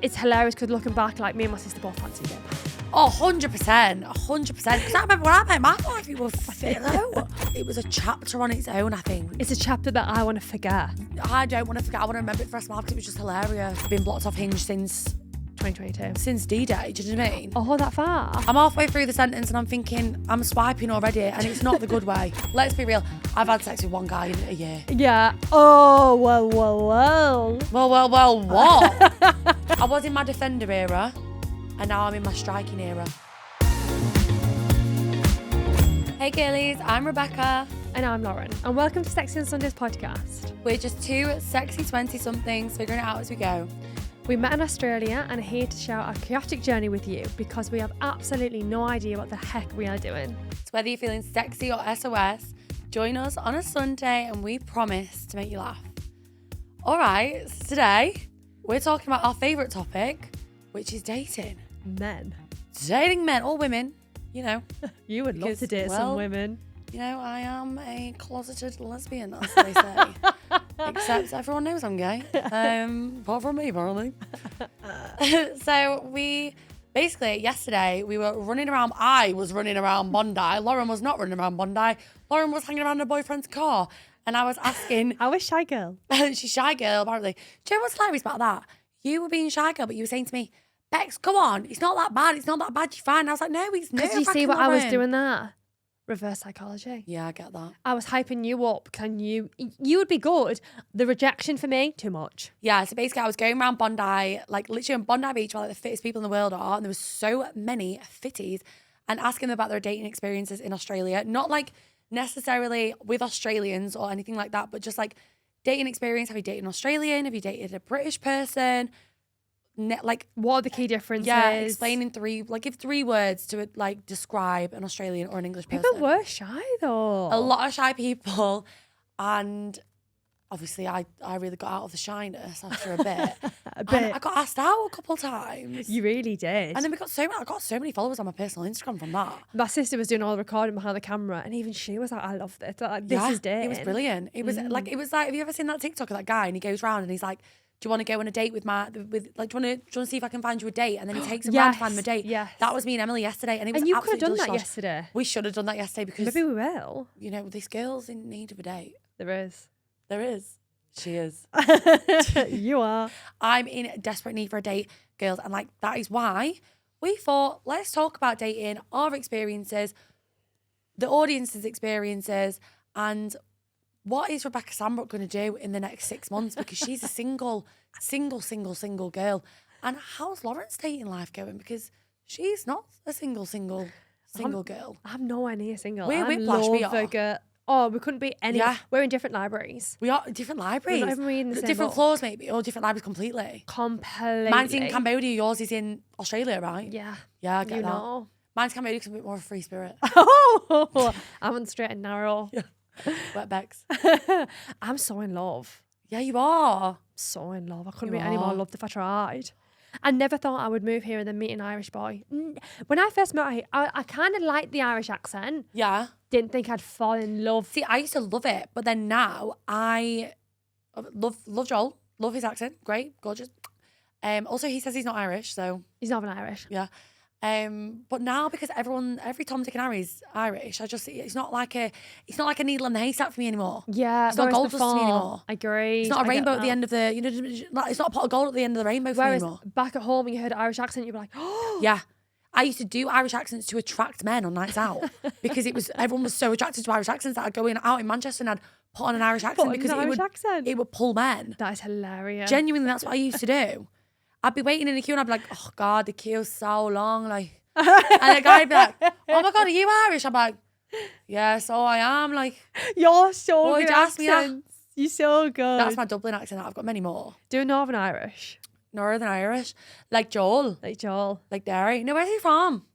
it's hilarious because looking back, like, me and my sister both fancied it. Oh, 100%. 100%. Because I remember when I met my wife, it was Philo. It was a chapter on its own, I think. It's a chapter that I want to forget. I don't want to forget. I want to remember it for the rest of my life because it was just hilarious. I've been blocked off Hinge since 2022. Since D-Day, do you know what I mean? Oh, that far? I'm halfway through the sentence and I'm thinking, I'm swiping already, and it's not the good way. Let's be real. I've had sex with one guy in a year. Yeah. Oh, well. Well, what? I was in my defender era, and now I'm in my striking era. Hey girlies, I'm Rebecca. And I'm Lauren. And welcome to Sexy on Sundays podcast. We're just two sexy 20-somethings figuring it out as we go. We met in Australia and are here to share our chaotic journey with you because we have absolutely no idea what the heck we are doing. So whether you're feeling sexy or SOS, join us on a Sunday and we promise to make you laugh. All right, so today we're talking about our favourite topic, which is dating. Men. Dating men or women, you know. You would love to date some women. You know, I am a closeted lesbian, as they say. Except everyone knows I'm gay. Apart from me, apparently. So yesterday, we were running around. I was running around Bondi. Lauren was not running around Bondi. Lauren was hanging around her boyfriend's car. And I was asking. I was shy girl. She's shy girl, apparently. Do you know what's hilarious about that? You were being shy girl, but you were saying to me, Bex, come on. It's not that bad. It's not that bad. You're fine. And I was like, no, it's not. Because you see what I was doing there? Reverse psychology. Yeah, I get that. I was hyping you up. You would be good. The rejection for me, too much. Yeah, so basically I was going around Bondi, like literally on Bondi Beach where like the fittest people in the world are, and there was so many fitties, and asking them about their dating experiences in Australia. Not like necessarily with Australians or anything like that, but just like dating experience. Have you dated an Australian? Have you dated a British person? Like, what are the key differences? Yeah, explaining give 3 words to like describe an Australian or an English person. People were shy though. A lot of shy people, and obviously I really got out of the shyness after a bit. And I got asked out a couple times. You really did. And then I got so many followers on my personal Instagram from that. My sister was doing all the recording behind the camera, and even she was like, I love this. Like, this is dating. It was brilliant. It was like, have you ever seen that TikTok of that guy and he goes round and he's like, do you want to go on a date do you want to see if I can find you a date? And then he takes him round to find him a date. Yes. That was me and Emily yesterday. And it was you could have done delicious. That yesterday. We should have done that yesterday because maybe we will. You know, this girl's in need of a date. There is. She is. You are. I'm in desperate need for a date, girls. And like, that is why we thought, let's talk about dating, our experiences, the audience's experiences, and what is Rebecca Sambrook going to do in the next 6 months? Because she's a single girl. And how's Lauren's dating life going? Because she's not a single girl. I'm nowhere near single. We're whiplash, we are. Oh, we couldn't be any. Yeah. We're in different libraries. We are different libraries. We're not even reading the same different book. floors maybe, or different libraries completely. Completely. Mine's in Cambodia, yours is in Australia, right? Yeah. Yeah, I get that. Know. Mine's Cambodia because I'm a bit more of a free spirit. Oh, I'm on straight and narrow. Yeah. Wet Bex. I'm so in love. Yeah, you are. So in love. I couldn't be any more loved if I tried. I never thought I would move here and then meet an Irish boy. When I first met I kind of liked the Irish accent. Yeah. Didn't think I'd fall in love. See, I used to love it, but then now I love Joel. Love his accent. Great, gorgeous. Also, he says he's not Irish, so he's not even Irish. Yeah. But now because every Tom, Dick and Harry's Irish, it's not like a needle in the haystack for me anymore. Yeah, it's not gold dust to me anymore. I agree. It's not a rainbow at the end of the, it's not a pot of gold at the end of the rainbow for me anymore. Back at home, when you heard an Irish accent, you'd be like, oh. Yeah. I used to do Irish accents to attract men on nights out because everyone was so attracted to Irish accents that I'd go out in Manchester and I'd put on an Irish accent because it would pull men. That is hilarious. Genuinely, that's what I used to do. I'd be waiting in the queue and I'd be like, oh God, the queue's so long. Like, and the guy would be like, oh my God, are you Irish? I'm like, yeah, so I am. Like, you're so good ask me that? You're so good. That's my Dublin accent. I've got many more. Do Northern Irish. Northern Irish. Like Joel. Like Derry. No, where's he from?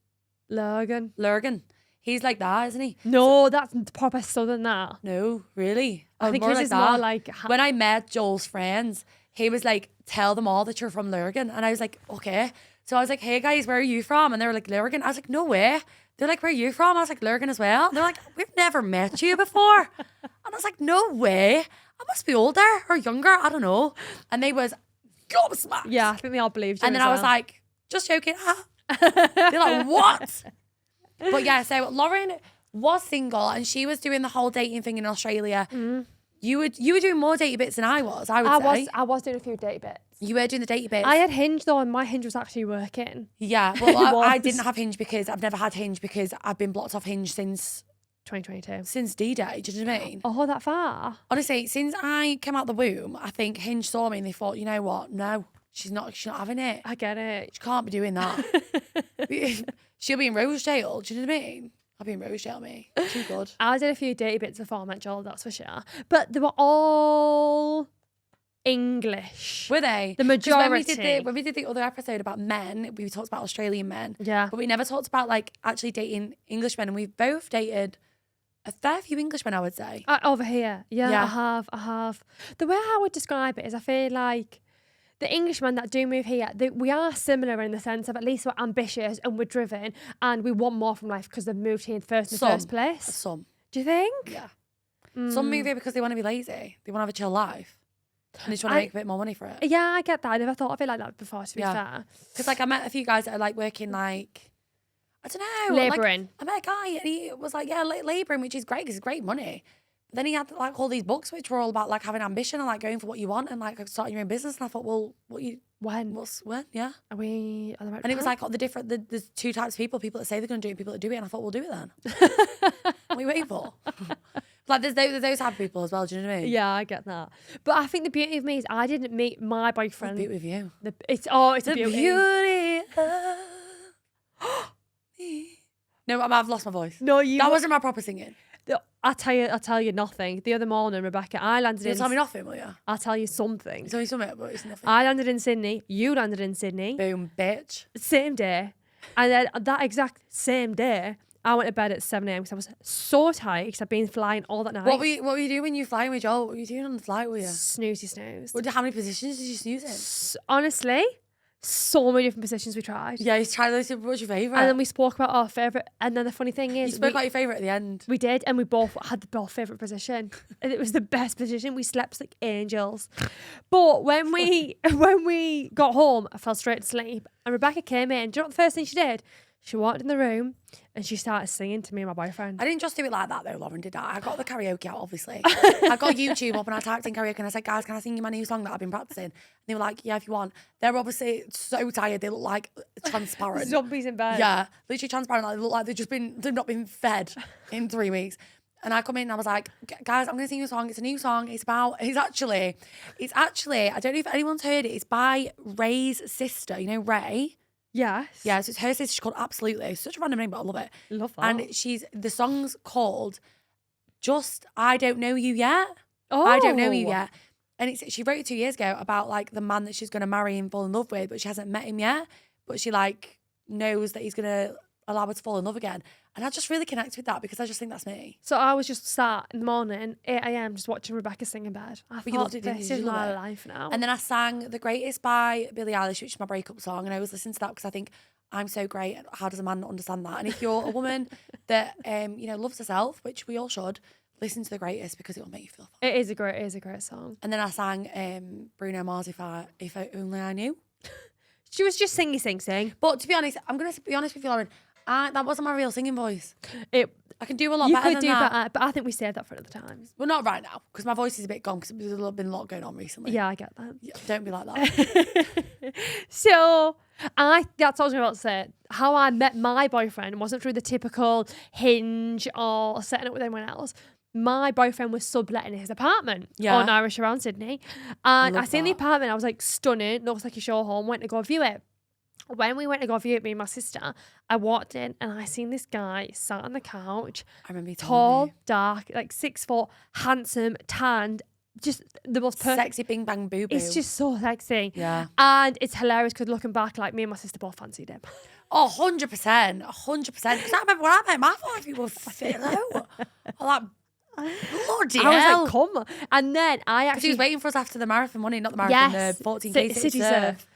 Lurgan. He's like that, isn't he? No, that's proper Southern that. No, really? I think his is more like... When I met Joel's friends, he was like, tell them all that you're from Lurgan. And I was like, okay. So I was like, hey guys, where are you from? And they were like, Lurgan. I was like, no way. They're like, where are you from? I was like, Lurgan as well. And they're like, we've never met you before. And I was like, no way. I must be older or younger. I don't know. And they was gobsmacked. Yeah, I think they all believed you. And then as I was well. like, just joking. They're like, what? But yeah, so Lauren was single and she was doing the whole dating thing in Australia. You were doing more datey bits than I was, I would say. I was doing a few date bits. You were doing the datey bits. I had Hinge though, and my Hinge was actually working. Yeah, well, I didn't have Hinge because I've never had Hinge because I've been blocked off Hinge since 2022. Since D-Day, do you know what I mean? Oh, that far? Honestly, since I came out the womb, I think Hinge saw me and they thought, you know what? No, she's not having it. I get it. She can't be doing that. She'll be in Rosedale, do you know what I mean? I'll be in Rosedale, me. Too good. I did a few datey bits before I met Joel, that's for sure. But they were all English. Were they? The majority. When we did the other episode about men, we talked about Australian men. Yeah. But we never talked about like actually dating English men, and we've both dated a fair few Englishmen, I would say. Over here. Yeah, I have. The way I would describe it is I feel like the Englishmen that do move here, we are similar in the sense of at least we're ambitious and we're driven and we want more from life because they've moved here in the first place. Some. Do you think? Yeah. Some move here because they want to be lazy. They want to have a chill life. And they just want to make a bit more money for it. Yeah, I get that. I never thought of it like that before, to be fair. Because like I met a few guys that are like working like, I don't know. Labouring. Like, I met a guy and he was like, yeah, labouring, which is great because it's great money. But then he had like all these books which were all about like having ambition and like going for what you want and like starting your own business. And I thought, well, when? Yeah. Are we on the right And it was like there's two types of people that say they're going to do it and people that do it. And I thought, we'll do it then. What are you waiting for? Like there's those type of people as well, do you know what I mean? Yeah, I get that. But I think the beauty of me is I didn't meet my boyfriend. The beauty of you. It's a beauty. Beauty of me. No, I've lost my voice. No, that wasn't my proper singing. I'll tell you nothing. The other morning, Rebecca, I landed in... You'll tell me nothing, will you? I'll tell you something. Tell me something, but it's nothing. I landed in Sydney. You landed in Sydney. Boom, bitch. Same day. And then that exact same day, I went to bed at 7 a.m. because I was so tired because I've been flying all that night. What were you doing when you were flying with Joel? What were you doing on the flight, were you? Snooze. How many positions did you snooze in? Honestly, so many different positions we tried. Yeah, you tried those. What's your favourite? And then we spoke about our favourite. And then the funny thing is... You spoke about your favourite at the end. We did, and we both had the favourite position. And it was the best position. We slept like angels. But when we got home, I fell straight to sleep. And Rebecca came in. Do you know what the first thing she did? She walked in the room and she started singing to me and my boyfriend. I didn't just do it like that though, Lauren, did I? I got the karaoke out, obviously. I got YouTube up and I typed in karaoke and I said, guys, can I sing you my new song that I've been practicing? And they were like, yeah, if you want. They're obviously so tired. They look like transparent. Zombies in bed. Yeah, literally transparent. Like, they look like they've not been fed in 3 weeks. And I come in and I was like, guys, I'm going to sing you a song. It's a new song. It's actually, I don't know if anyone's heard it. It's by Ray's sister. You know Ray? Yes. Yeah, so it's her sister. She's called Absolutely. It's such a random name, but I love it. Love that. And the song's called Just I Don't Know You Yet. Oh. I Don't Know You Yet. And she wrote it 2 years ago about like the man that she's going to marry and fall in love with, but she hasn't met him yet. But she like knows that he's going to allow her to fall in love again. And I just really connect with that because I just think that's me. So I was just sat in the morning, 8 a.m, just watching Rebecca sing in bed. I thought, this is my life now. And then I sang The Greatest by Billie Eilish, which is my breakup song. And I always listen to that because I think I'm so great. How does a man not understand that? And if you're a woman that, loves herself, which we all should, listen to The Greatest because it will make you feel fun. It is a great song. And then I sang Bruno Mars, If Only I Knew. She was just sing. But to be honest, I'm going to be honest with you, Lauren. That wasn't my real singing voice. I can do a lot better than that. You could do better, but I think we saved that for another time. Well, not right now, because my voice is a bit gone, because there's been a lot going on recently. Yeah, I get that. Yeah, don't be like that. So, that's what I was about to say. How I met my boyfriend wasn't through the typical Hinge or setting up with anyone else. My boyfriend was subletting his apartment on Irish around Sydney. And I seen the apartment, I was like, stunning, looks like a show home, went to go view it. When we went to go view it, me and my sister, I walked in and I seen this guy sat on the couch. I remember you tall, dark, like 6 foot, handsome, tanned, just the most perfect. Sexy bing bang boo boo. It's just so sexy. Yeah. And it's hilarious because looking back, like me and my sister both fancied him. Oh, 100%. 100%. Because I remember when I met my wife, you were fit low. Like, bloody hell. I was like, come. And then I actually... Because he was waiting for us after the marathon, wasn't he? Not the marathon, the 14K City Surf.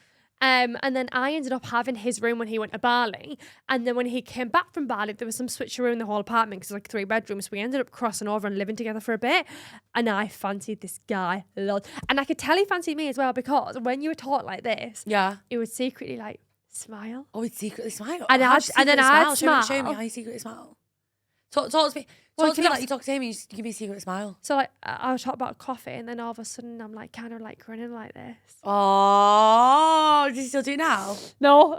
And then I ended up having his room when he went to Bali. And then when he came back from Bali, there was some switcheroo in the whole apartment because like 3 bedrooms. We ended up crossing over and living together for a bit. And I fancied this guy a lot. And I could tell he fancied me as well because when you were taught like this, he would secretly like smile. Oh, he'd secretly smile. And I'd smile. Show me how you secretly smile. Talk to me. Talk to me like you talk to him and you give me a secret smile. So like I was talking about coffee and then all of a sudden I'm like kind of like grinning like this. Oh, does he still do it now? No.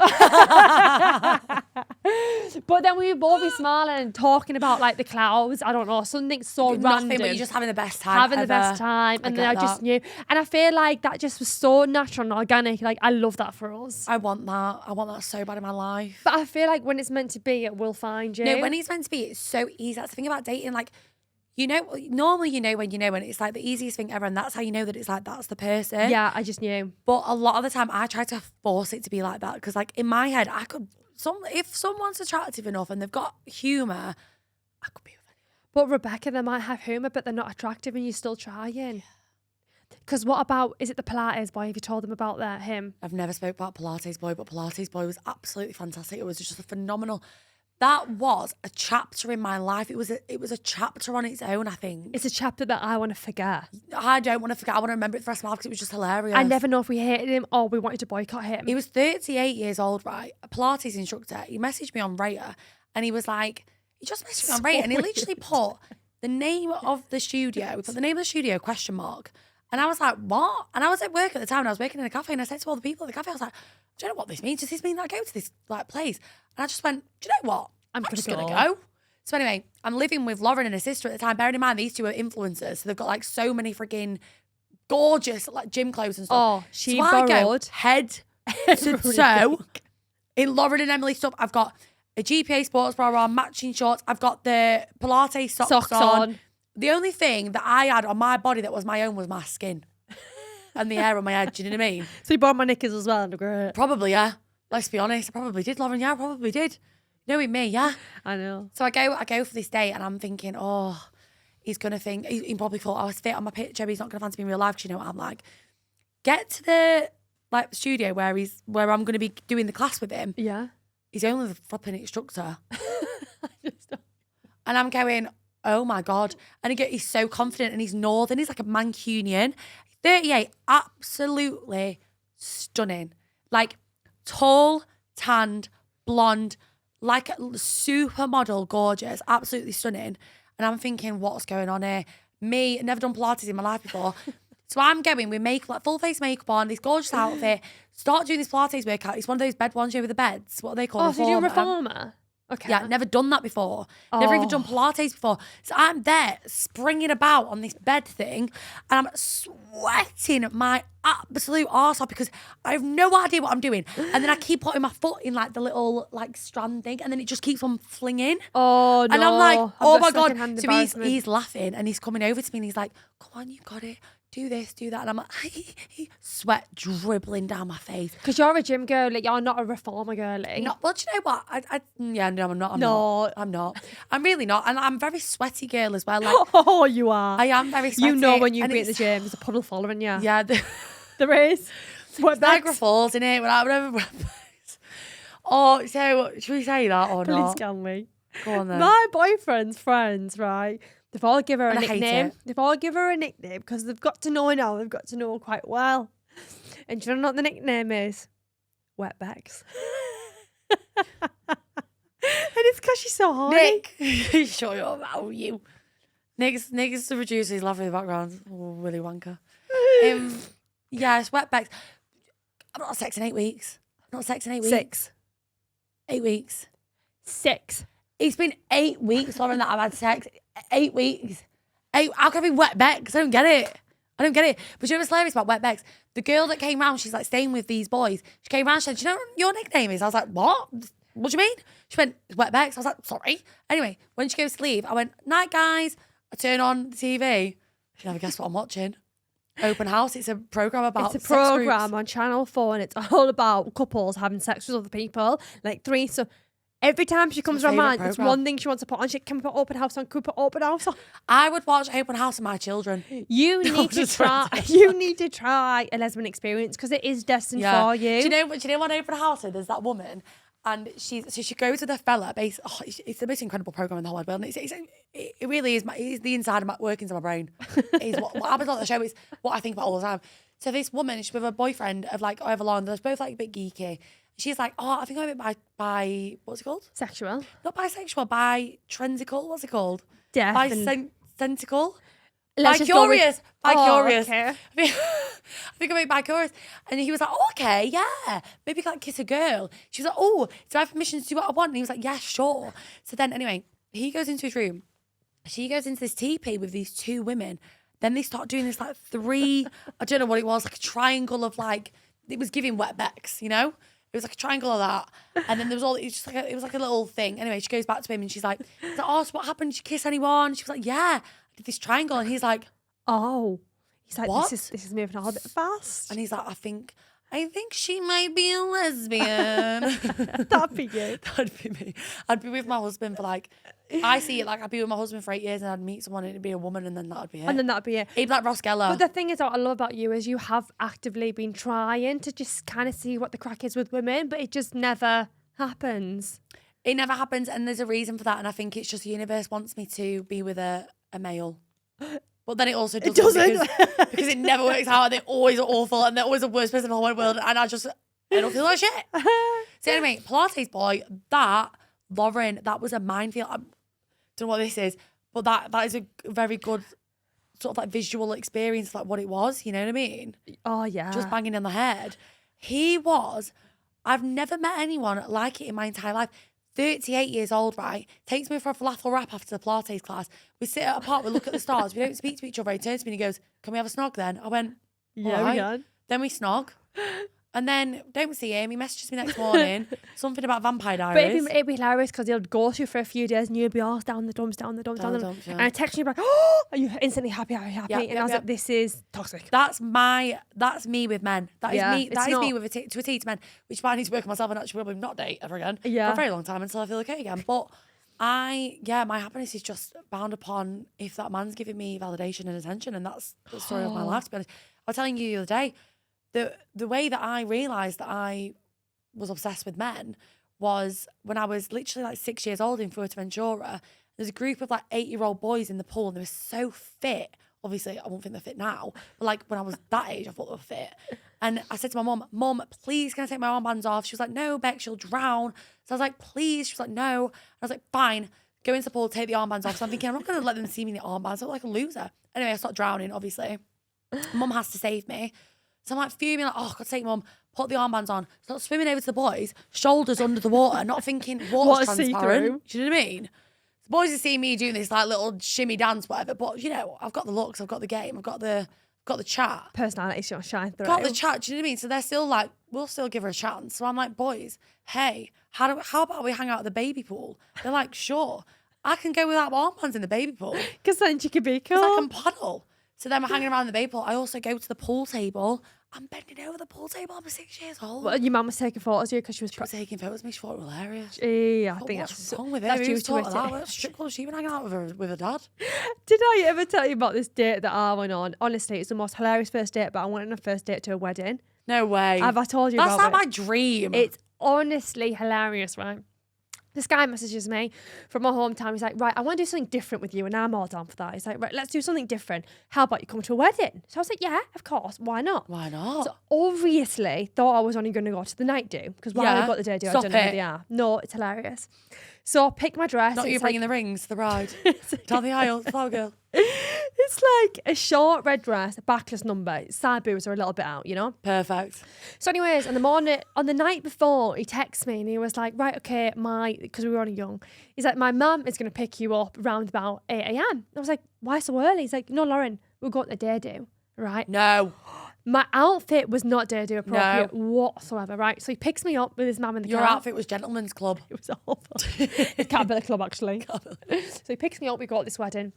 But then we would both be smiling and talking about like the clouds. I don't know, something so Nothing, random. but you're just having the best time And then I just knew. And I feel like that just was so natural and organic. Like I love that for us. I want that so bad in my life. But I feel like when it's meant to be, it will find you. No, when it's meant to be, it's so easy. That's the thing about dating. Like, you know, normally you know when it's like the easiest thing ever, and that's how you know that it's like that's the person. Yeah, I just knew. But a lot of the time, I try to force it to be like that because, like, in my head, if someone's attractive enough and they've got humour, I could be with anyone. But Rebecca, they might have humour, but they're not attractive, and you're still trying. Because what about, is it the Pilates boy? Have you told them about him? I've never spoke about Pilates boy, but Pilates boy was absolutely fantastic. It was just a phenomenal. That was a chapter in my life. It was a chapter on its own, I think. It's a chapter that I want to forget. I don't want to forget. I want to remember it for the rest of my life because it was just hilarious. I never know if we hated him or we wanted to boycott him. He was 38 years old, right? A Pilates instructor. He messaged me on Raya and he was like, he just messaged me on Raya and he literally put the name of the studio. We put the name of the studio, ? And I was like, what? And I was at work at the time and I was working in a cafe and I said to all the people at the cafe, I was like, do you know what this means? Does this mean that I go to this like place? And I just went, do you know what? I'm just going to go. So anyway, I'm living with Lauren and her sister at the time. Bearing in mind, these two are influencers. So they've got like so many freaking gorgeous like gym clothes and stuff. Oh, she so borrowed. I go head to toe in Lauren and Emily's stuff. I've got a GPA sports bra on, matching shorts. I've got the Pilates socks on. The only thing that I had on my body that was my own was my skin and the hair on my head. Do you know what I mean? So you bought my knickers as well. And great. Probably, yeah. Let's be honest. I probably did, Lauren. Yeah, I probably did. Knowing me, yeah. I know. So I go for this date and I'm thinking, oh, he's going to think, he probably thought I was fit on my picture, but he's not going to fancy me in real life because you know what I'm like. Get to the like studio where I'm going to be doing the class with him. Yeah. He's only the flipping instructor. And I'm going, oh my God. And he's so confident and he's northern. He's like a Mancunian. 38, absolutely stunning. Like tall, tanned, blonde, like a supermodel, gorgeous, absolutely stunning. And I'm thinking, what's going on here? Me, never done Pilates in my life before. So I'm going with makeup, like full face makeup on, this gorgeous outfit, start doing this Pilates workout. It's one of those bed ones, with the beds. What are they called? Oh, so you're doing reformer? Okay. Yeah, never done that before. Never even done Pilates before. So I'm there springing about on this bed thing and I'm sweating my absolute arse off because I have no idea what I'm doing. And then I keep putting my foot in like the little like strand thing and then it just keeps on flinging. Oh, no. And I'm like, oh my God. So he's laughing and he's coming over to me and he's like, come on, you got it. Do this, do that. And I'm like, sweat dribbling down my face. Because you're a gym girl, like you're not a reformer girly. Not, well, do you know what? I'm not. I'm not. I'm really not. And I'm a very sweaty girl as well. Like, oh, you are. I am very sweaty. You know when you be at the gym, there's a puddle following you. Yeah. There is. What Niagara Falls in it. Whatever. Oh, so should we say that or not? Please can we? Go on then. My boyfriend's friends, right? They've all give her a And I hate nickname. it. They've all give her a nickname because they've got to know her now. They've got to know her quite well. And do you know what the nickname is? Wetbacks. And it's because she's so horny. Nick, shut up about you. Nick's the producer. He's laughing in the background. Oh, Willy Wonka. Yeah, it's wetbacks. I'm not sex in 8 weeks. 6. 8 weeks. 6. It's been 8 weeks, Lauren, that I've had sex. 8 weeks. How can I be wetbacks? I don't get it. But you know what's hilarious about wetbacks? The girl that came round, she's like staying with these boys. She came round, she said, do you know what your nickname is? I was like, what? What do you mean? She went, wetbacks. I was like, sorry. Anyway, when she goes to leave, I went, night, guys. I turn on the TV. She never guessed what I'm watching. Open House. It's a program about It's a program on Channel 4 and it's all about couples having sex with other people. Like 3. So Every time she comes my around favourite mine, there's programme. one thing she wants to put on. She can we put open house on. Could we put open house on? I would watch Open House with my children. You need to just try. went You need to try a lesbian experience because it is destined for you. Do you know what Open House is? There's that woman, and she goes with a fella. It's the most incredible program in the whole wide world. And it really is. It's the inside of my workings of my brain. It's what happens on the show. Is what I think about all the time. So this woman, she's with a boyfriend of like however long. They're both like a bit geeky. She's like, oh, I think I'm a bit bi what's it called? Sexual. Not bisexual. Bi-trensical. What's it called? Bi-sentical. Bi-curious. Bi-curious. Okay. I think I'm bi-curious. And he was like, oh, okay, yeah. Maybe like kiss a girl. She was like, oh, do I have permission to do what I want? And he was like, yeah, sure. So then anyway, he goes into his room. She goes into this teepee with these two women. Then they start doing this like three, I don't know what it was, like a triangle of like, it was giving wet becks, you know? It was like a triangle of that. And then there was all, it was like a little thing. Anyway, she goes back to him and she's like, oh, so what happened? Did you kiss anyone? She was like, yeah, I did this triangle. And he's like, oh. He's like, what? This is moving a bit fast. And he's like, I think she might be a lesbian. That'd be good. That'd be me. I'd be with my husband for like, I see it like I'd be with my husband for 8 years and I'd meet someone and it'd be a woman and then that'd be it. And then that'd be it. He'd be like Ross Geller. But the thing is, what I love about you is you have actively been trying to just kind of see what the crack is with women, but it just never happens. It never happens, and there's a reason for that. And I think it's just the universe wants me to be with a male. But then it also doesn't. Because it never works out and they're always awful and they're always the worst person in the whole world. And I don't feel like shit. So anyway, Pilates boy, Lauren, that was a minefield. I don't know what this is, but that is a very good sort of like visual experience, like what it was, you know what I mean? Oh, yeah. Just banging on the head. I've never met anyone like it in my entire life. 38 years old, right? Takes me for a falafel wrap after the Pilates class. We sit at a park, we look at the stars, we don't speak to each other. He turns to me and he goes, can we have a snog then? I went, yeah, all right. we can. Then we snog. And then don't see him. He messages me next morning. Something about Vampire But Diaries. it'd be hilarious because he'll ghost you for a few days and you'll be all down the dumps. Down the dumps, yeah. And I text you like, oh, are you instantly happy? Are you happy? And I was like, this is toxic. That's me with men. That is me. That is me with to a T to men, which I need to work on myself and actually probably not date ever again for a very long time until I feel okay again. But my happiness is just bound upon if that man's giving me validation and attention, and that's the story of my life. To be honest, I was telling you the other day, the way that I realised that I was obsessed with men was when I was literally like 6 years old in Fuerteventura. There's a group of like 8-year-old boys in the pool and they were so fit. Obviously, I won't think they're fit now. But like when I was that age, I thought they were fit. And I said to my mum, please, can I take my armbands off? She was like, no, Beck, she'll drown. So I was like, please. She was like, no. I was like, fine. Go into the pool, take the armbands off. So I'm thinking, I'm not going to let them see me in the armbands. I look like a loser. Anyway, I start drowning, obviously. Mum has to save me. So I'm like fuming, like, oh, God's sake, Mum, put the armbands on. Start swimming over to the boys, shoulders under the water, not thinking water's transparent. Do you know what I mean? The boys are seeing me doing this like little shimmy dance, whatever. But you know, I've got the looks, I've got the game, I've got the chat. Personality shine through. Got the chat, do you know what I mean? So they're still like, we'll still give her a chance. So I'm like, boys, hey, how about we hang out at the baby pool? They're like, sure. I can go without armbands in the baby pool. Because then you can be cool. Because I can paddle. So then we're hanging around the baby pool. I also go to the pool table. I'm bending over the pool table. I'm 6 years old. Well, your mum was taking photos of you because she was taking photos of me. She thought it was hilarious. Yeah, I think what's wrong with that's her? due to That? Strip club, she been hanging out with her dad. Did I ever tell you about this date that I went on? Honestly, it's the most hilarious first date, but I went on a first date to a wedding. No way. Have I told you That's about it? like my dream. It's honestly hilarious, right? This guy messages me from my hometown. He's like, right, I want to do something different with you. And I'm all down for that. He's like, right, let's do something different. How about you come to a wedding? So I was like, yeah, of course. Why not? Why not? So obviously thought I was only going to go to the night do. Because while I got the day do, I don't know who they are. No, it's hilarious. So I pick my dress. Not you bringing the rings to the bride. Down the aisle, flower girl. It's like a short red dress, a backless number. Side boobs are a little bit out, you know? Perfect. So anyways, on the night before, he texts me and he was like, right, okay, because we were only young. He's like, my mum is going to pick you up around about 8 a.m. I was like, why so early? He's like, no, Lauren, we'll go to the day do, right? No. My outfit was not day do appropriate whatsoever, right? So he picks me up with his mum in the car. Your outfit was gentleman's club. It was awful. It's Caterpillar Club, actually. So he picks me up, we go to this wedding.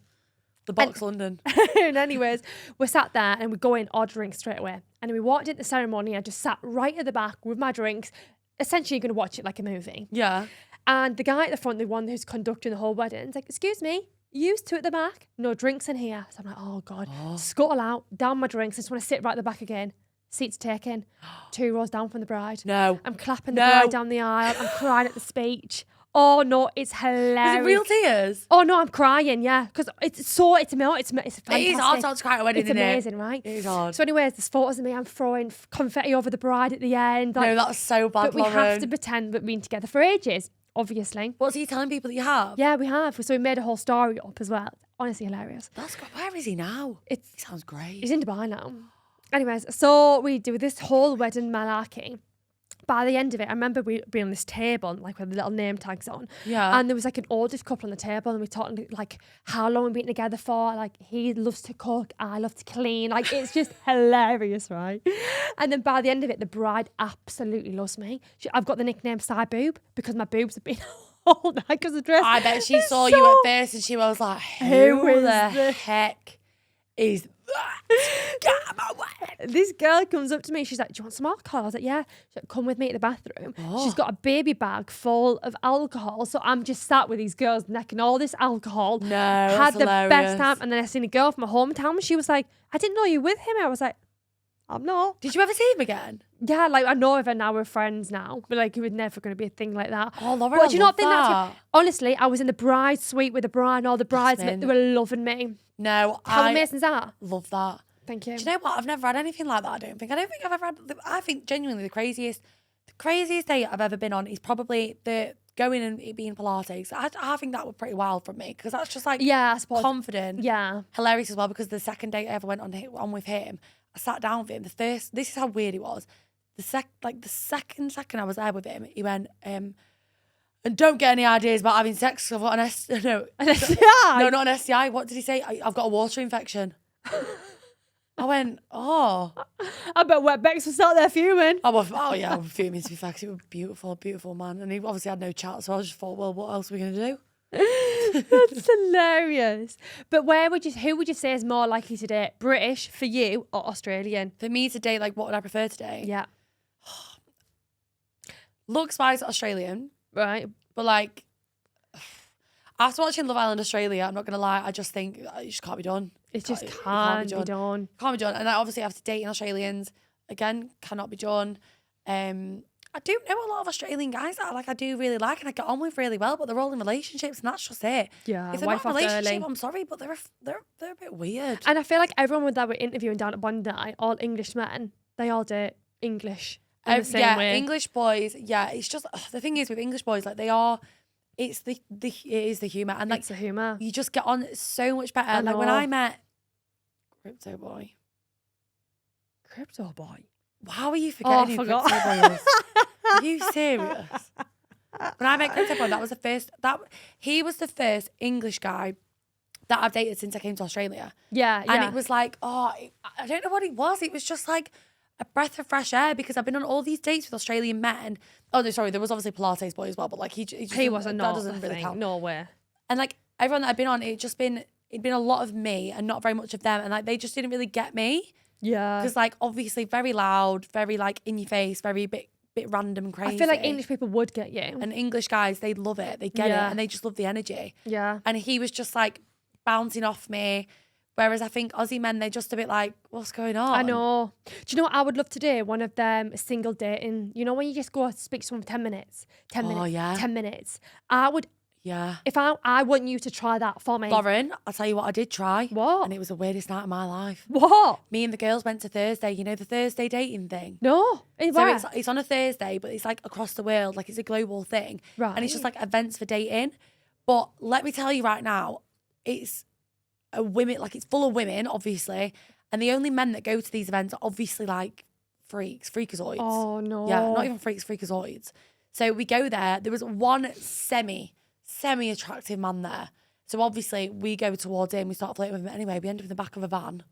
The Box London. And anyways, we're sat there and we go in, our drinks straight away. And we walked into the ceremony. I just sat right at the back with my drinks, essentially going to watch it like a movie. Yeah. And the guy at the front, the one who's conducting the whole wedding, is like, excuse me, you two at the back, no drinks in here. So I'm like, oh God, scuttle out, down my drinks. I just want to sit right at the back again. Seats taken, 2 rows down from the bride. No. I'm clapping the bride down the aisle. I'm crying at the speech. Oh no, it's hilarious. Is it real tears? Oh no, I'm crying, yeah. Because it's fantastic. It is hard to cry at a wedding, It's isn't it? amazing, right? It is hard. So anyways, there's photos of me. I'm throwing confetti over the bride at the end. Like, No, that's so bad, but we Lauren. have to pretend we've been together for ages, obviously. What's he telling people that you have? Yeah, we have. So we made a whole story up as well. Honestly, hilarious. That's good. Where is he now? He sounds great. He's in Dubai now. Anyways, so we do this whole wedding malarkey. By the end of it, I remember we being on this table, like with the little name tags on. Yeah. And there was like an oldest couple on the table, and we talked like how long we've been together for. Like, he loves to cook, I love to clean. Like, it's just hilarious, right? And then by the end of it, the bride absolutely loves me. I've got the nickname Side Boob because my boobs have been all night because of dress. I bet she saw you at first and she was like, who the heck is that? Get out of my way. This girl comes up to me. She's like, do you want some alcohol? I was like, yeah. She's like, come with me to the bathroom. She's got a baby bag full of alcohol. So I'm just sat with these girls necking all this alcohol. No, had the hilarious. best time. And then I seen a girl from my hometown and she was like, I didn't know you were with him. I was like, I'm not. Did you ever see him again? Yeah, like I know of her now, we're friends now. But like, it was never going to be a thing like that. Oh, Lauren, but do you not think that. that's... Honestly, I was in the bride suite with the bride and all the bridesmaids. They were loving me. No, How amazing is that? Love that. Thank you. Do you know what? I've never had anything like that, I don't think I've ever had... I think genuinely the craziest date I've ever been on is probably the going and it being Pilates. I think that was pretty wild from me because that's just like I suppose. confident. Yeah. Hilarious as well because the second date I ever went on with him, I sat down with him. This is how weird it was. The second I was there with him, he went, and don't get any ideas about having sex. I've got an STI. No, not an STI. What did he say? I've got a water infection. I went, oh. I bet Wet Bex was out there fuming. Oh yeah, I was fuming to be fair. 'Cause he was beautiful, beautiful man. And he obviously had no chat, so I just thought, well, what else are we going to do? That's hilarious. But who would you say is more likely to date? British for you or Australian? For me to date, like, what would I prefer to date? Yeah. Looks-wise, Australian. Right. But like, after watching Love Island Australia, I'm not going to lie, I just think it just can't be done. It just can't be done. Can't be done. And I obviously have to date in Australians. Again, cannot be done. I do know a lot of Australian guys that I do really like and I get on with really well, but they're all in relationships and that's just it. Yeah, if they're not in a relationship, I'm sorry, but they're a bit weird. And I feel like everyone that we're interviewing down at Bondi, all English men, they all date English in the same way. English boys. Yeah, it's just the thing is with English boys, like it is the humour and like it's the humour. You just get on so much better. Like when I met Crypto Boy. How are you forgetting who Crypto Boy is? Are you serious? When I met Crypto Boy, he was the first English guy that I've dated since I came to Australia. Yeah. And it was like, I don't know what it was. It was just like a breath of fresh air because I've been on all these dates with Australian men. Oh no, sorry, there was obviously Pilates boy as well, but like he wasn't. That doesn't really count. No way. And like everyone that I've been on, it'd been a lot of me and not very much of them, and like they just didn't really get me. Yeah. Because like obviously very loud, very like in your face, very bit random and crazy. I feel like English people would get you. And English guys, they love it, they get it, and they just love the energy. Yeah. And he was just like bouncing off me. Whereas I think Aussie men, they're just a bit like, what's going on? I know. Do you know what I would love to do? One of them single dating. You know when you just go speak to someone for 10 minutes? 10 minutes. Oh, yeah. 10 minutes. I would... Yeah. If I want you to try that for me. Lauren, I'll tell you what I did try. What? And it was the weirdest night of my life. What? Me and the girls went to Thursday. You know the Thursday dating thing? No. So it's on a Thursday, but it's like across the world. Like it's a global thing. Right. And it's just like events for dating. But let me tell you right now, it's it's full of women, obviously. And the only men that go to these events are obviously like freakazoids. Oh, no. Yeah, not even freakazoids. So we go there. There was one semi-attractive man there. So obviously we go towards him, we start flirting with him. Anyway, we end up in the back of a van.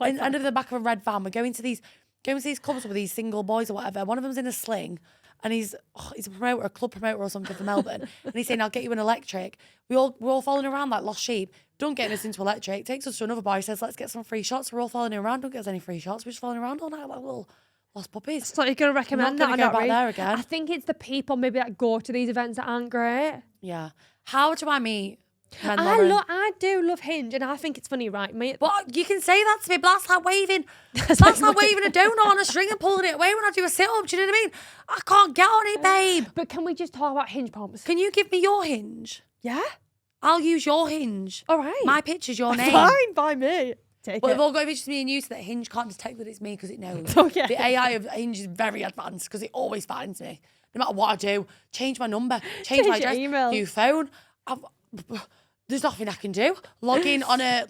End up in the back of a red van. We're going to these clubs with these single boys or whatever. One of them's in a sling and he's a promoter, a club promoter or something for Melbourne. And he's saying, I'll get you an electric. We're all following around like lost sheep. Don't get us into electric. Takes us to another bar. He says, let's get some free shots. We're all following him around. Don't get us any free shots. We're just following around all night like little Lost puppies. So you're going to recommend that? I'm not going to go back there again. I think it's the people maybe that go to these events that aren't great. Yeah. How do I meet men, Lauren? I do love Hinge, and I think it's funny, right? But you can say that to me, but that's like waving. That's like waving a donut on a string and pulling it away when I do a sit-up. Do you know what I mean? I can't get on it, babe. But can we just talk about Hinge prompts? Can you give me your Hinge? Yeah. I'll use your Hinge. All right. My picture's your name. Fine by me. But we've all got to be just me and you so that Hinge can't detect that it's me because it knows. Okay. The AI of Hinge is very advanced because it always finds me. No matter what I do, change my number, change my address, email, new phone. There's nothing I can do. Log in on a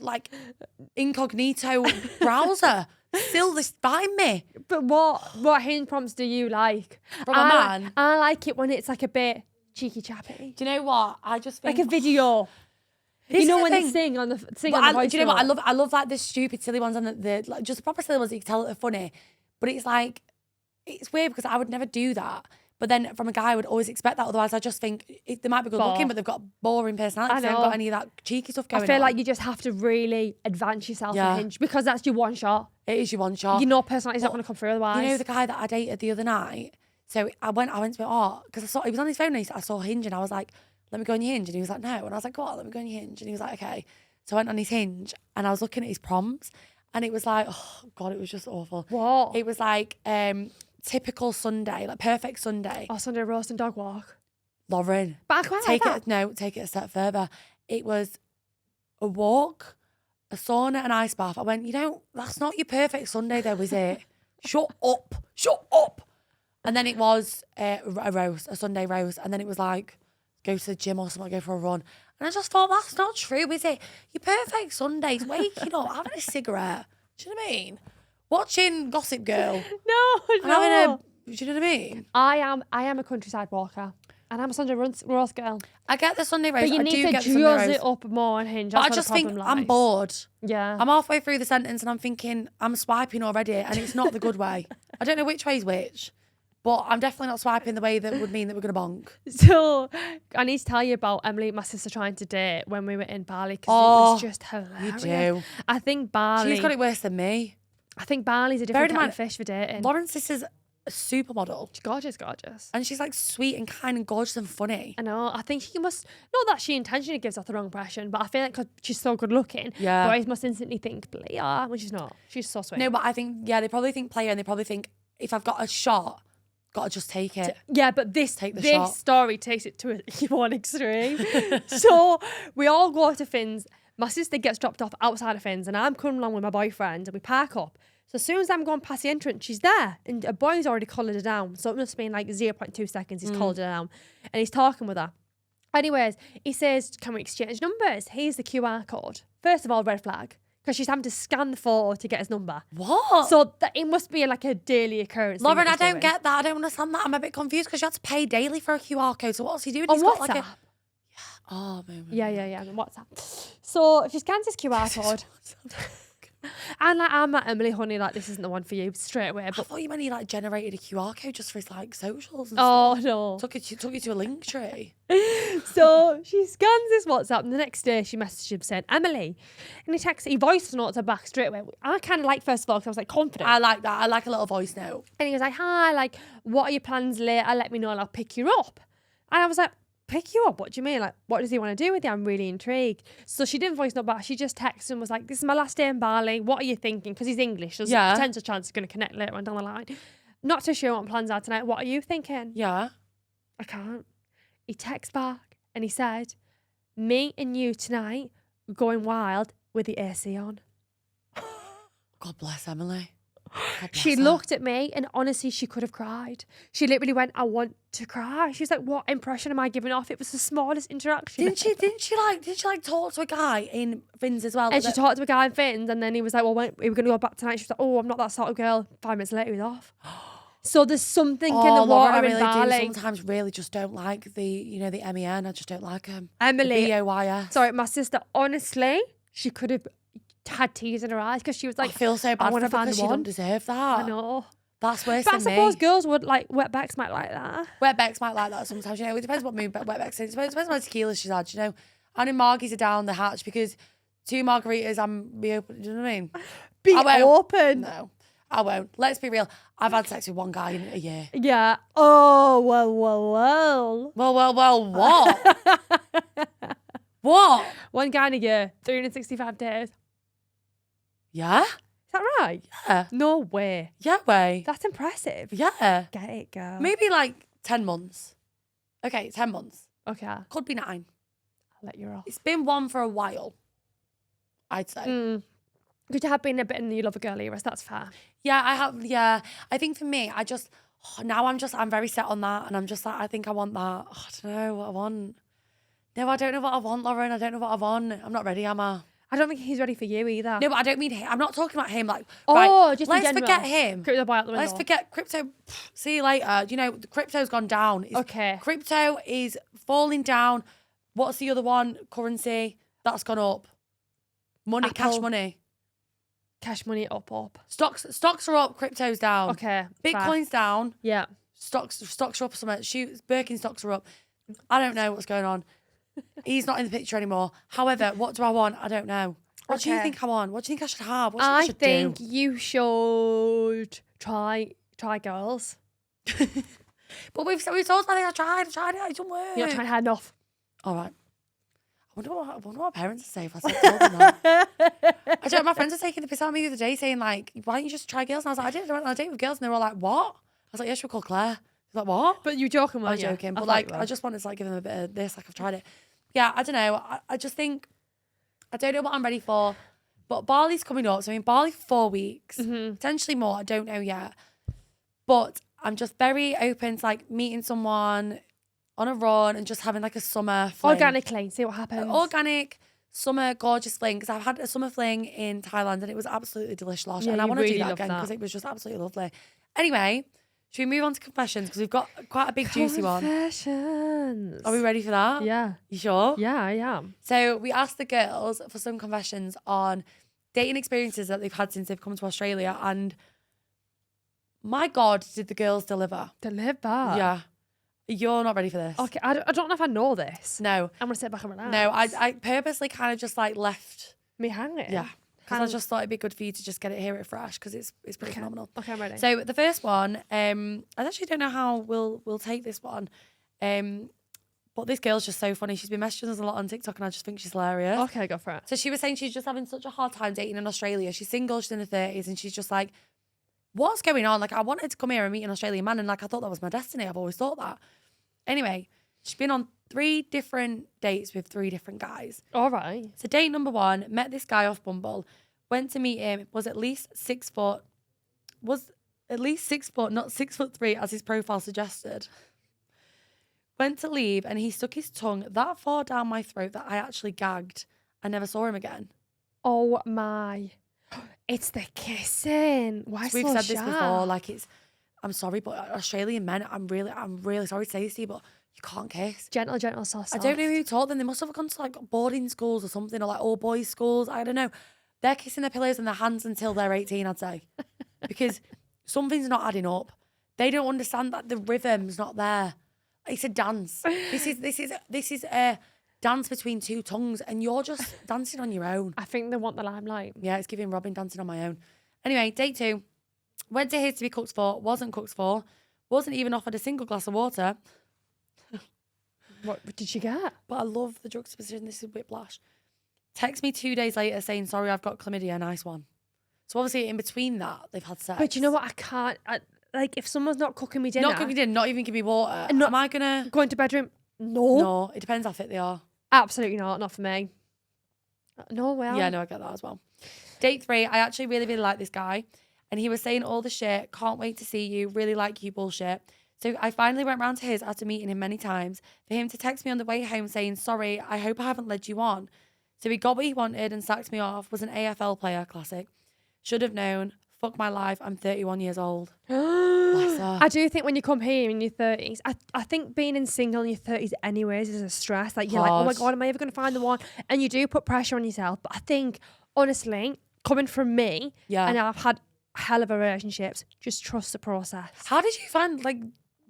incognito browser. Still, this find me. But what Hinge prompts do you like? From a man? I like it when it's like a bit cheeky chappy. Do you know what? I just think like a video. You know when they sing on the voice. Do you know what? I love like the stupid silly ones and the like just the proper silly ones that you can tell that are funny. But it's like it's weird because I would never do that. But then from a guy I would always expect that. Otherwise I just think they might be good looking, but they've got boring personality. They haven't got any of that cheeky stuff going on. I feel like you just have to really advance yourself on Hinge because that's your one shot. It is your one shot. You know personality's not going to come through otherwise. You know the guy that I dated the other night? So I went to because I saw he was on his phone and I saw Hinge and I was like, let me go on your Hinge. And he was like, no. And I was like, go on, let me go on your Hinge. And he was like, okay. So I went on his Hinge and I was looking at his prompts and it was like, oh God, it was just awful. What? It was like typical Sunday, like perfect Sunday. Oh, Sunday roast and dog walk. Lauren. But I quite like that. Take it a step further. It was a walk, a sauna, an ice bath. I went, that's not your perfect Sunday though, is it? Shut up. And then it was a Sunday roast. And then it was like, go to the gym or something, go for a run. And I just thought, that's not true, is it? Your perfect Sunday's waking up, having a cigarette. Do you know what I mean? Watching Gossip Girl. No. Do you know what I mean? I am a countryside walker. And I'm a Sunday roast girl. I get the Sunday roast. But you need to juzz it up more on Hinge. But I just think I'm bored. Yeah. I'm halfway through the sentence and I'm thinking, I'm swiping already and it's not the good way. I don't know which way's which. But I'm definitely not swiping the way that would mean that we're going to bonk. So, I need to tell you about Emily, my sister, trying to date when we were in Bali because it was just hilarious. You do. I think Bali... She's got it worse than me. I think Bali's a different kind of fish for dating. Lauren's sister's a supermodel. She's gorgeous. And she's like sweet and kind and gorgeous and funny. I know. I think she must... Not that she intentionally gives off the wrong impression, but I feel like because she's so good looking, boys must instantly think player when she's not. She's so sweet. No, but I think, they probably think player and they probably think, if I've got a shot... Gotta just take it. Yeah, but this shot. story takes it to one extreme. So we all go to Finn's. My sister gets dropped off outside of Finn's and I'm coming along with my boyfriend and we park up. So as soon as I'm going past the entrance, she's there and a boy's already collared her down. So it must have been like 0.2 seconds he's collared her down and he's talking with her. Anyways, he says, can we exchange numbers? Here's the QR code. First of all, red flag. Because she's having to scan the photo to get his number. What? So it must be like a daily occurrence. Lauren, I don't get that. I don't understand that. I'm a bit confused because you have to pay daily for a QR code. So what's he doing? On He's WhatsApp? got like a... Yeah, on WhatsApp. So she scans his QR code. And like, I'm like, Emily, honey, like, this isn't the one for you straight away. But I thought you meant he like generated a QR code just for his like socials and stuff. stuff. No. Took you to a link tree. So she scans his WhatsApp and the next day she messaged him saying, Emily. And he voice notes her back straight away. I kind of like first of all because I was like confident. I like that. I like a little voice note. And he was like, hi, like, what are your plans later? Let me know and I'll pick you up. And I was like, pick you up? What do you mean? Like, what does he want to do with you? I'm really intrigued. So she didn't voice note back. She just texted and was like, this is my last day in Bali. What are you thinking? Because he's English. There's a potential chance he's going to connect later on down the line. Not too sure what plans are tonight. What are you thinking? Yeah. I can't. He texts back and he said, me and you tonight going wild with the AC on. God bless Emily. She looked at me and honestly she could have cried. She literally went, I want to cry. She was like, what impression am I giving off? It was the smallest interaction. Didn't she talk to a guy in Finn's as well? And she talked to a guy in Finn's and then he was like, well, when, are we going to go back tonight? She was like, oh, I'm not that sort of girl. 5 minutes later he was off. So there's something in the water Lauren, I in really Bali. do sometimes really just don't like the MEN. I just don't like him. Emily. The BOYS. Sorry, my sister, honestly, she could have had tears in her eyes because she was like, I feel so bad for her because she don't deserve that. I know. That's worse but than me. I suppose girls would like, wetbacks might like that. Wetbacks might like that sometimes, you know. It depends what mood wetbacks is. It depends what tequila she's had, you know. And in Margie's are down the hatch because 2 margaritas, I'm be open. Do you know what I mean? Be open. No. I won't. Let's be real. I've had sex with one guy in a year. Yeah. Oh, well. What? What? One guy in a year, 365 days. Is Yeah? that right? Yeah. No way. Yeah, way. That's impressive. Yeah. Get it, girl. Maybe like 10 months. Okay, 10 months. Okay. I'll Could be 9. let you off. It's been one for a while, I'd say. Because you have been a bit in the love a girl era, so that's fair. Yeah, I have. Yeah. I think for me, I'm very set on that. And I'm just like, I think I want that. I don't know what I want. No, I don't know what I want, Lauren. I don't know what I want. I'm not ready, am I? I don't think he's ready for you either. No, but I don't mean him. I'm not talking about him. Like, just let's in general. forget him. Crypto buy out the window. Let's forget crypto. See you later. You know, the crypto's gone down. Okay. Crypto is falling down. What's the other one? Currency. That's gone up. Money, Apple. cash money. Cash money up. Stocks are up. Crypto's down. Okay. Bitcoin's down. Yeah. Stocks are up. Birkenstocks are up. I don't know what's going on. He's not in the picture anymore. However, what do I want? I don't know. What do you think I want? What do you think I should have? What do you think I should think do? you should try girls. But we've told I think I tried it. It didn't work. You're not trying hard enough. All right. I wonder what my parents would say if I told them that. I don't know, my friends were taking the piss out of me the other day saying like, why don't you just try girls? And I was like, I did. I went on a date with girls and they were all like, what? I was like, yeah, she'll call Claire. Like, what? But you're joking, I weren't was you? joking. But like, I just wanted to like give them a bit of this. Like, I've tried it. Yeah, I don't know. I just think, I don't know what I'm ready for. But Bali's coming up. So I'm in Bali for 4 weeks. Potentially more. I don't know yet. But I'm just very open to like meeting someone on a run and just having like a summer fling. Organically, see what happens. Organic, summer, gorgeous fling. Because I've had a summer fling in Thailand and it was absolutely delicious. Yeah, and I want to really do that love again that. because it was just absolutely lovely. Anyway, should we move on to confessions? Because we've got quite a big juicy one. Confessions. Are we ready for that? Yeah. You sure? Yeah, I am. So we asked the girls for some confessions on dating experiences that they've had since they've come to Australia. And my God, did the girls deliver? Deliver. Yeah. You're not ready for this. Okay, I don't know if I know this. No. I'm going to sit back and relax. No, I purposely kind of just like left. Me hanging. Yeah. Because I just thought it'd be good for you to just hear it fresh because it's pretty phenomenal. Okay, I'm ready. So the first one, I actually don't know how we'll take this one. But this girl's just so funny. She's been messaging us a lot on TikTok and I just think she's hilarious. Okay, go for it. So she was saying she's just having such a hard time dating in Australia. She's single, she's in her 30s, and she's just like, what's going on? Like, I wanted to come here and meet an Australian man, and like, I thought that was my destiny. I've always thought that. Anyway, she's been on 3 different dates with 3 different guys. All right. So date number 1, met this guy off Bumble, went to meet him, was at least 6 foot, not 6'3" as his profile suggested. Went to leave and he stuck his tongue that far down my throat that I actually gagged. I never saw him again. Oh my. It's the kissing. Why So we've so said this sharp? before, like I'm sorry, but Australian men, I'm really sorry to say this to you, but you can't kiss. Gentle, soft. I don't know who taught them. They must have gone to like boarding schools or something, or like all boys schools. I don't know. They're kissing their pillows and their hands until they're 18, I'd say. Because something's not adding up. They don't understand that the rhythm's not there. It's a dance. This is a dance between 2 tongues, and you're just dancing on your own. I think they want the limelight. Yeah, it's giving Robin dancing on my own. Anyway, date 2. Went to his to be cooked for, wasn't cooked for, wasn't even offered a single glass of water. What did she get? But I love the juxtaposition. This is whiplash. Text me 2 days later saying, sorry, I've got chlamydia, nice one. So obviously in between that, they've had sex. But you know what? I can't. Like, if someone's not cooking me dinner. Not cooking dinner, not even give me water. Am I going to... Go into bedroom? No. No, it depends how fit they are. Absolutely not. Not for me. No, well. Yeah, no, I get that as well. Date 3, I actually really, really like this guy. And he was saying all the shit, can't wait to see you, really like you bullshit. So I finally went round to his after meeting him many times for him to text me on the way home saying, sorry, I hope I haven't led you on. So he got what he wanted and sacked me off, was an AFL player, classic. Should have known. Fuck my life, I'm 31 years old. Bless her. I do think when you come here in your 30s, I think being in single in your 30s anyways is a stress. Like, you're like, oh my God, am I ever going to find the one? And you do put pressure on yourself. But I think, honestly, coming from me, and I've had a hell of a relationships, just trust the process. How did you find, like,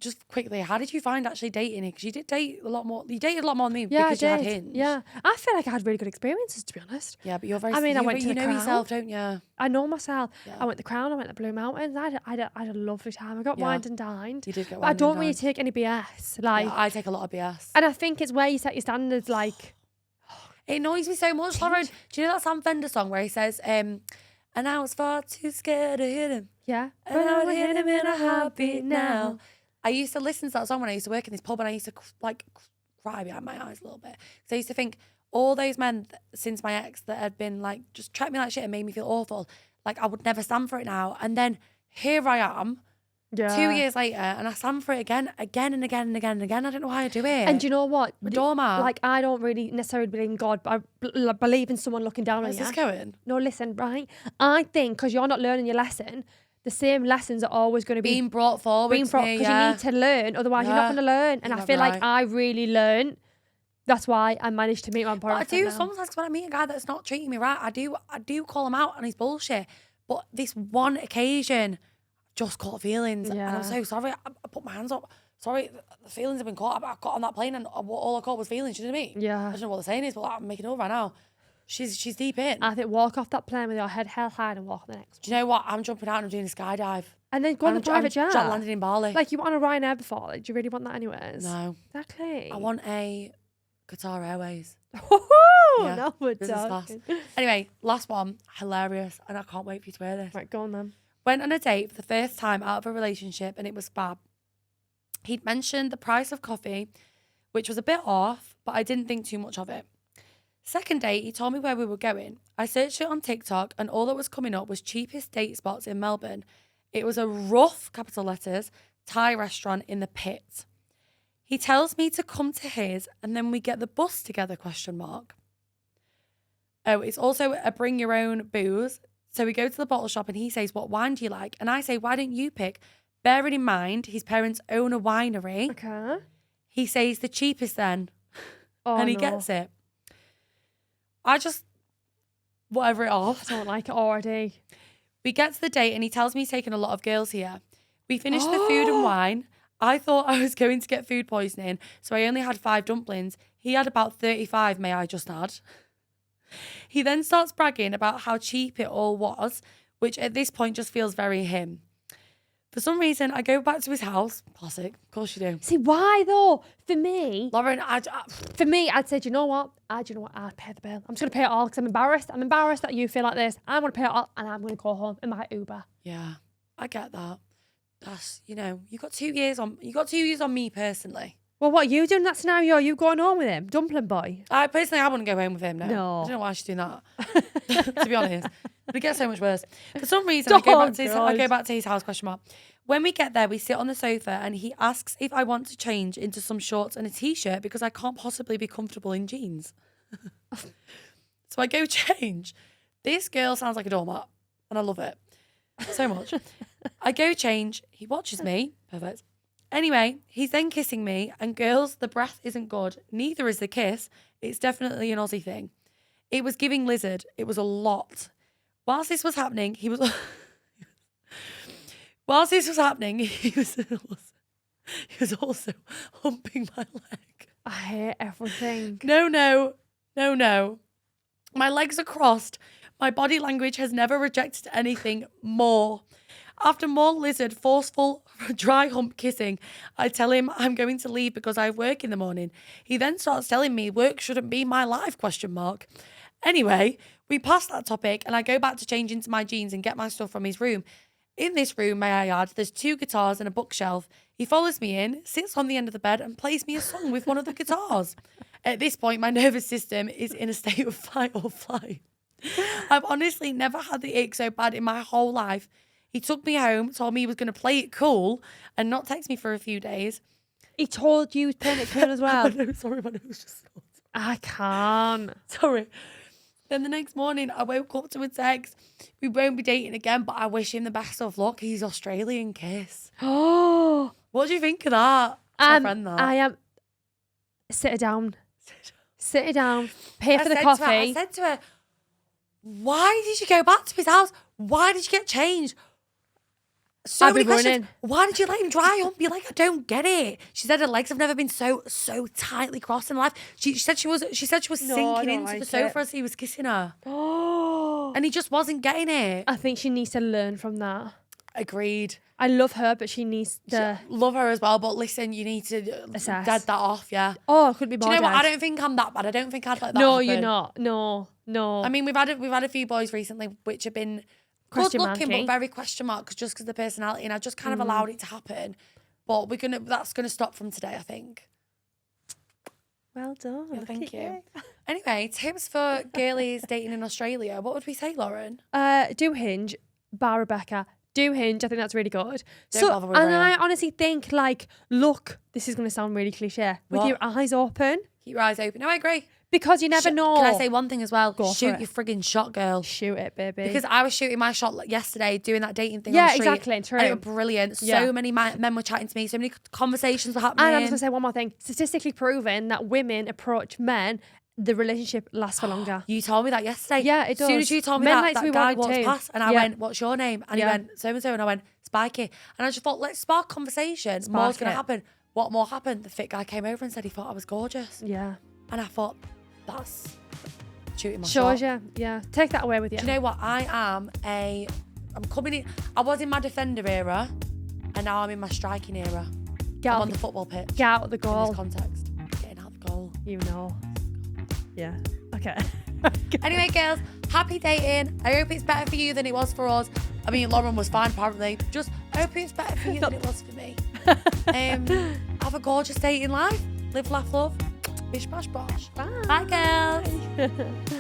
just quickly, how did you find actually dating? Because you did date a lot more. You dated a lot more than me Yeah, because you had Hinge. Yeah, I feel like I had really good experiences, to be honest. Yeah, but you're very. I mean, I went to you the know Crown. yourself, don't you? I know myself. Yeah. I went to the Crown. I went to Blue Mountains. I had a lovely time. I got wined and dined. You did get but I wined don't and really dined. take any BS. Like, I take a lot of BS. and I think it's where you set your standards. Like, it annoys me so much, Lauren. Do you know that Sam Fender song where he says, "And I was far too scared to hit him. yeah, And I would hit him in a heartbeat now." I used to listen to that song when I used to work in this pub, and I used to cry behind my eyes a little bit. So I used to think all those men since my ex that had been like just treated me like shit and made me feel awful, like I would never stand for it now. And then here I am, 2 years later, and I stand for it again and again and again and again. I don't know why I do it. And do you know what? I'm a doormat. Like, I don't really necessarily believe in God, but I believe in someone looking down on you. Where's this going? No, listen, right? I think because you're not learning your lesson, the same lessons are always going to be being brought forward because you need to learn, otherwise you're not going to learn. And I feel like I really learned. That's why I managed to meet my boyfriend. But I do sometimes when I meet a guy that's not treating me right, I do call him out on his bullshit. But this one occasion, just caught feelings, and I'm so sorry. I put my hands up. Sorry, the feelings have been caught. I got on that plane and all I caught was feelings. You know what I mean? Yeah. I don't know what the saying is, but I'm making it over right now. She's deep in. I think walk off that plane with your head held high and walk on the next one. Do you know what? I'm jumping out and I'm doing a skydive. And then go on the private jet. I'm landing in Bali. Like, you went on a Ryanair before. Like, do you really want that anyways? No. Exactly. I want a Qatar Airways. Yeah, no, we're business class. talking. Anyway, last one. Hilarious. And I can't wait for you to hear this. Right, go on then. Went on a date for the first time out of a relationship and it was fab. He'd mentioned the price of coffee, which was a bit off, but I didn't think too much of it. Second date, he told me where we were going. I searched it on TikTok and all that was coming up was cheapest date spots in Melbourne. It was a rough, capital letters, Thai restaurant in the pit. He tells me to come to his and then we get the bus together, ? Oh, it's also a bring your own booze. So we go to the bottle shop and he says, what wine do you like? And I say, why don't you pick? Bearing in mind, his parents own a winery. Okay. He says the cheapest then. Oh, and he gets it. I just, whatever it off. I don't like it already. We get to the date and he tells me he's taking a lot of girls here. We finished the food and wine. I thought I was going to get food poisoning, so I only had 5 dumplings. He had about 35, may I just add. He then starts bragging about how cheap it all was, which at this point just feels very him. For some reason, I go back to his house. Classic. Of course you do. See, why though? For me, Lauren, I'd say, do you know what? I'd pay the bill. I'm just going to pay it all because I'm embarrassed. I'm embarrassed that you feel like this. I'm going to pay it all and I'm going to go home in my Uber. Yeah, I get that. That's, you got 2 years on me personally. Well, what are you doing in that scenario? Are you going home with him? Dumpling boy? I wouldn't go home with him, no. No. I don't know why she's doing that, to be honest. But it gets so much worse. For some reason, I go back to his house, ? When we get there, we sit on the sofa and he asks if I want to change into some shorts and a t-shirt because I can't possibly be comfortable in jeans. So I go change. This girl sounds like a doormat and I love it so much. I go change. He watches me. Perfect. Anyway, he's then kissing me and girls, the breath isn't good. Neither is the kiss. It's definitely an Aussie thing. It was giving lizard. It was a lot. Whilst this was happening, he was also humping my leg. I hate everything. No. My legs are crossed. My body language has never rejected anything more. After more lizard, forceful, dry hump kissing, I tell him I'm going to leave because I have work in the morning. He then starts telling me work shouldn't be my life, ? Anyway, we pass that topic and I go back to change into my jeans and get my stuff from his room. In this room, may I add, there's 2 guitars and a bookshelf. He follows me in, sits on the end of the bed and plays me a song with one of the guitars. At this point, my nervous system is in a state of fight or flight. I've honestly never had the ick so bad in my whole life. He took me home, told me he was going to play it cool and not text me for a few days. He told you he was playing it cool as well. No, sorry, my nose just... I can't. Sorry. Then the next morning, I woke up to a text. We won't be dating again, but I wish him the best of luck. He's Australian kiss. Oh. What do you think of that? My friend, that. I am... Sit her down. Pay for the coffee. I said to her, why did you go back to his house? Why did you get changed? So I'd many be questions. running. Why did you let him dry up? You're like, I don't get it. She said her legs have never been so tightly crossed in life. She said she was No, I sinking don't into like the sofa it. as he was kissing her. Oh, And he just wasn't getting it. I think she needs to learn from that. Agreed. I love her, but she needs to. Love her as well, but listen, you need to Assess. dead that off, yeah. Oh, I couldn't be Do more you know what? I dead. don't think I'm that bad. I don't think I'd let that No, happen. you're not. No. I mean, we've had a few boys recently which have been good Question looking, marky. but very question marks just because of the personality, and I just kind of allowed it to happen. But that's gonna stop from today, I think. Well done. Yeah, Look thank at you. Anyway, tips for girlies dating in Australia. What would we say, Lauren? Do Hinge, bar Rebecca. Do Hinge. I think that's really good. Don't bother with and Rhea. I honestly think, like, look, this is going to sound really cliche, with What? your eyes open, Keep your eyes open. No, I agree. because you never know. Can I say one thing as well? Go for Shoot it. your frigging shot, girl. Shoot it, baby. Because I was shooting my shot yesterday, doing that dating thing on Yeah, the street. exactly, true. And it was brilliant. Yeah. So many men were chatting to me. So many conversations were happening. And I'm just going to say one more thing. Statistically proven that women approach men, the relationship lasts for longer. You told me that yesterday. Yeah, it As soon does. as you told me Men that, like to that be guy wanted walked too. past and I Yeah. went, what's your name? And he Yeah. went, so-and-so. And I went, Spiky. And I just thought, let's spark conversation. More's going it. to happen. What more happened? The fit guy came over and said he thought I was gorgeous. Yeah. And I thought, that's shooting my Shows shot. you. Yeah. Take that away with you. Do you know what? I'm coming in. I was in my defender era and now I'm in my striking era. Get I'm out on the the football pitch. Get out of the In goal. this context. Getting out the goal. You know. Yeah. Okay. Anyway, girls, happy dating. I hope it's better for you than it was for us. I mean, Lauren was fine, apparently. Just hope it's better for you than it was for me. Have a gorgeous dating life. Live, laugh, love. Bish, bash, bosh. Bye. Bye, girls.